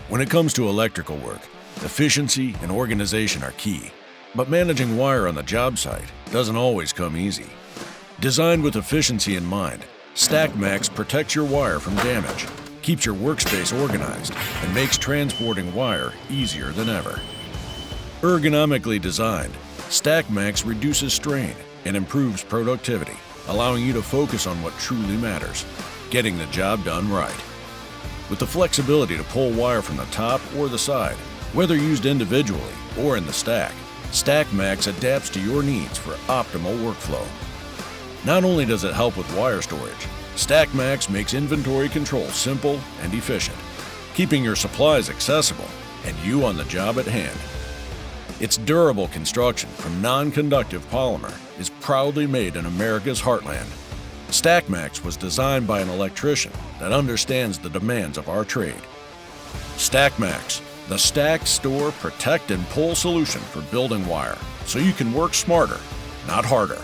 When it comes to electrical work, efficiency and organization are key. But managing wire on the job site doesn't always come easy. Designed with efficiency in mind, StakMax protects your wire from damage, keeps your workspace organized, and makes transporting wire easier than ever. Ergonomically designed, StakMax reduces strain and improves productivity, allowing you to focus on what truly matters, getting the job done right. With the flexibility to pull wire from the top or the side, whether used individually or in the stack, StakMax adapts to your needs for optimal workflow. Not only does it help with wire storage, StakMax makes inventory control simple and efficient, keeping your supplies accessible and you on the job at hand. Its durable construction from non-conductive polymer is proudly made in America's heartland. StakMax was designed by an electrician that understands the demands of our trade. StakMax, the stack, store, protect, and pull solution for building wire, so you can work smarter, not harder.